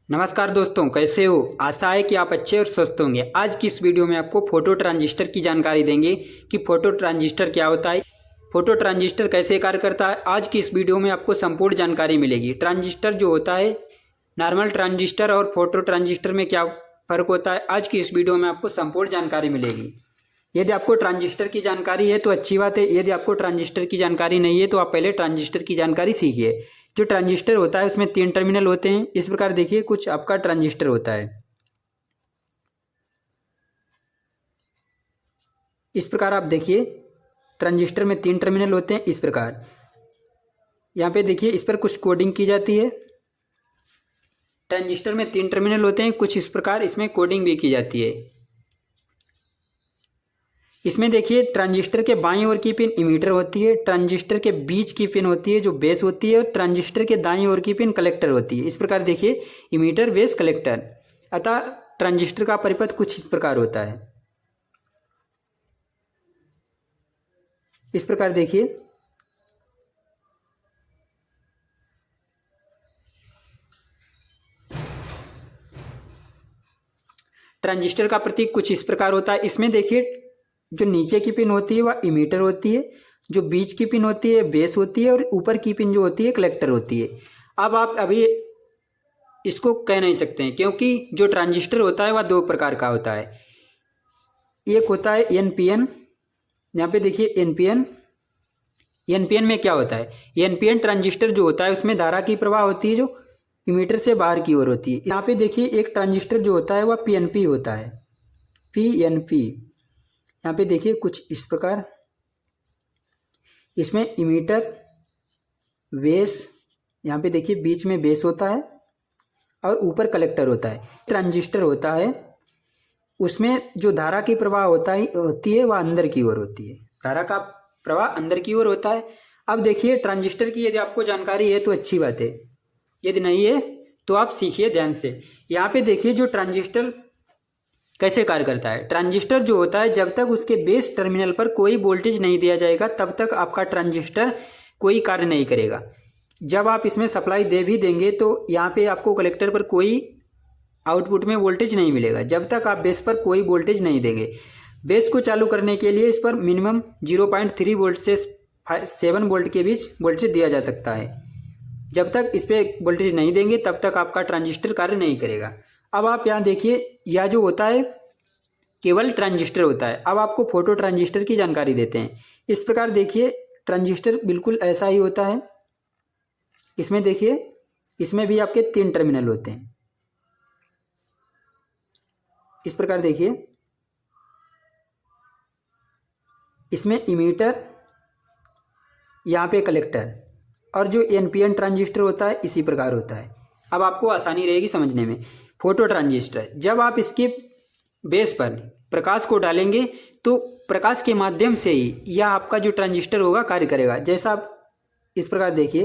नमस्कार दोस्तों, कैसे हो। आशा है कि आप अच्छे और स्वस्थ होंगे। आज की इस वीडियो में आपको फोटो ट्रांजिस्टर की जानकारी देंगे कि फोटो ट्रांजिस्टर क्या होता है, फोटो ट्रांजिस्टर कैसे कार्य करता है। आज की इस वीडियो में आपको संपूर्ण जानकारी मिलेगी। ट्रांजिस्टर जो होता है, नॉर्मल ट्रांजिस्टर और फोटो ट्रांजिस्टर में क्या फ़र्क होता है, आज की इस वीडियो में आपको संपूर्ण जानकारी मिलेगी। यदि आपको ट्रांजिस्टर की जानकारी है तो अच्छी बात है, यदि आपको ट्रांजिस्टर की जानकारी नहीं है तो आप पहले ट्रांजिस्टर की जानकारी सीखिए। जो ट्रांजिस्टर होता है उसमें 3 टर्मिनल होते हैं। इस प्रकार देखिए कुछ आपका ट्रांजिस्टर होता है। इस प्रकार आप देखिए ट्रांजिस्टर में 3 टर्मिनल होते हैं। इस प्रकार यहाँ पे देखिए इस पर कुछ कोडिंग की जाती है। ट्रांजिस्टर में 3 टर्मिनल होते हैं, कुछ इस प्रकार इसमें कोडिंग भी की जाती है। इसमें देखिए ट्रांजिस्टर के बाईं ओर की पिन इमीटर होती है, ट्रांजिस्टर के बीच की पिन होती है जो बेस होती है, और ट्रांजिस्टर के दाईं ओर की पिन कलेक्टर होती है। इस प्रकार देखिए इमीटर, बेस, कलेक्टर। अतः ट्रांजिस्टर का परिपथ कुछ इस प्रकार होता है। इस प्रकार देखिए ट्रांजिस्टर का प्रतीक कुछ इस प्रकार होता है। इसमें देखिए जो नीचे की पिन होती है वह इमीटर होती है, जो बीच की पिन होती है बेस होती है, और ऊपर की पिन जो होती है कलेक्टर होती है। अब आप अभी इसको कह नहीं सकते हैं क्योंकि जो ट्रांजिस्टर होता है वह 2 प्रकार का होता है। एक होता है एनपीएन। यहाँ पे देखिए एनपीएन। एनपीएन में क्या होता है, एनपीएन ट्रांजिस्टर जो होता है उसमें धारा की प्रवाह होती है जो इमीटर से बाहर की ओर होती है। यहाँ पे देखिए एक ट्रांजिस्टर जो होता है वह पीएनपी होता है, पीएनपी। यहाँ पे देखिए कुछ इस प्रकार, इसमें इमीटर, बेस, यहाँ पे देखिए बीच में बेस होता है और ऊपर कलेक्टर होता है। ट्रांजिस्टर होता है उसमें जो धारा की प्रवाह होती है वह अंदर की ओर होती है, धारा का प्रवाह अंदर की ओर होता है। अब देखिए ट्रांजिस्टर की यदि आपको जानकारी है तो अच्छी बात है, यदि नहीं है तो आप सीखिए ध्यान से। यहाँ पे देखिए जो ट्रांजिस्टर कैसे कार्य करता है। ट्रांजिस्टर जो होता है जब तक उसके बेस टर्मिनल पर कोई वोल्टेज नहीं दिया जाएगा तब तक आपका ट्रांजिस्टर कोई कार्य नहीं करेगा। जब आप इसमें सप्लाई दे भी देंगे तो यहाँ पे आपको कलेक्टर पर कोई आउटपुट में वोल्टेज नहीं मिलेगा जब तक आप बेस पर कोई वोल्टेज नहीं देंगे। बेस को चालू करने के लिए इस पर मिनिमम 0.3 वोल्ट से 7 वोल्ट के बीच वोल्टेज दिया जा सकता है। जब तक इस पर वोल्टेज नहीं देंगे तब तक आपका ट्रांजिस्टर कार्य नहीं करेगा। अब आप यहाँ देखिए यह जो होता है केवल ट्रांजिस्टर होता है। अब आपको फोटो ट्रांजिस्टर की जानकारी देते हैं। इस प्रकार देखिए ट्रांजिस्टर बिल्कुल ऐसा ही होता है। इसमें देखिए इसमें भी आपके 3 टर्मिनल होते हैं। इस प्रकार देखिए इसमें इमीटर, यहाँ पे कलेक्टर, और जो एनपीएन ट्रांजिस्टर होता है इसी प्रकार होता है। अब आपको आसानी रहेगी समझने में। फोटो ट्रांजिस्टर, जब आप इसके बेस पर प्रकाश को डालेंगे तो प्रकाश के माध्यम से ही यह आपका जो ट्रांजिस्टर होगा कार्य करेगा। जैसा आप इस प्रकार देखिए,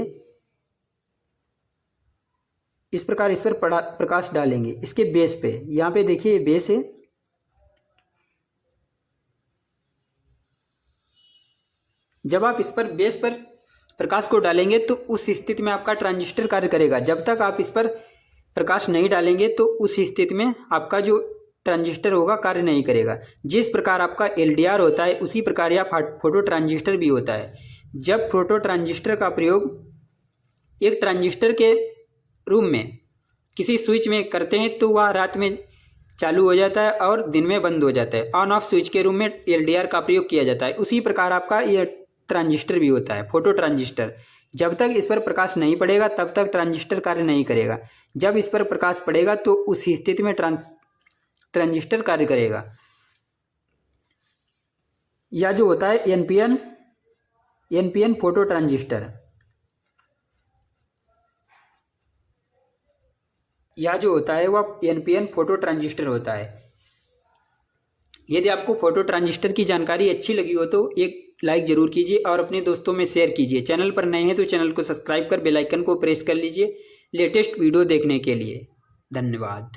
इस प्रकार इस पर प्रकाश डालेंगे इसके बेस पे। यहाँ पे देखिए बेस है, जब आप इस पर बेस पर प्रकाश को डालेंगे तो उस स्थिति में आपका ट्रांजिस्टर कार्य करेगा। जब तक आप इस पर प्रकाश नहीं डालेंगे तो उस स्थिति में आपका जो ट्रांजिस्टर होगा कार्य नहीं करेगा। जिस प्रकार आपका एलडीआर होता है उसी प्रकार यह फोटो ट्रांजिस्टर भी होता है। जब फोटो ट्रांजिस्टर का प्रयोग एक ट्रांजिस्टर के रूम में किसी स्विच में करते हैं तो वह रात में चालू हो जाता है और दिन में बंद हो जाता है। ऑन ऑफ स्विच के रूम में एलडीआर का प्रयोग किया जाता है। उसी प्रकार आपका यह ट्रांजिस्टर भी होता है, फोटो ट्रांजिस्टर। जब तक इस पर प्रकाश नहीं पड़ेगा तब तक ट्रांजिस्टर कार्य नहीं करेगा। जब इस पर प्रकाश पड़ेगा तो उस स्थिति में ट्रांजिस्टर कार्य करेगा। यह जो होता है एनपीएन फोटो ट्रांजिस्टर, यह जो होता है वह एनपीएन फोटो ट्रांजिस्टर होता है। यदि आपको फोटो ट्रांजिस्टर की जानकारी अच्छी लगी हो तो एक लाइक जरूर कीजिए और अपने दोस्तों में शेयर कीजिए। चैनल पर नए हैं तो चैनल को सब्सक्राइब कर बेल आइकन को प्रेस कर लीजिए लेटेस्ट वीडियो देखने के लिए। धन्यवाद।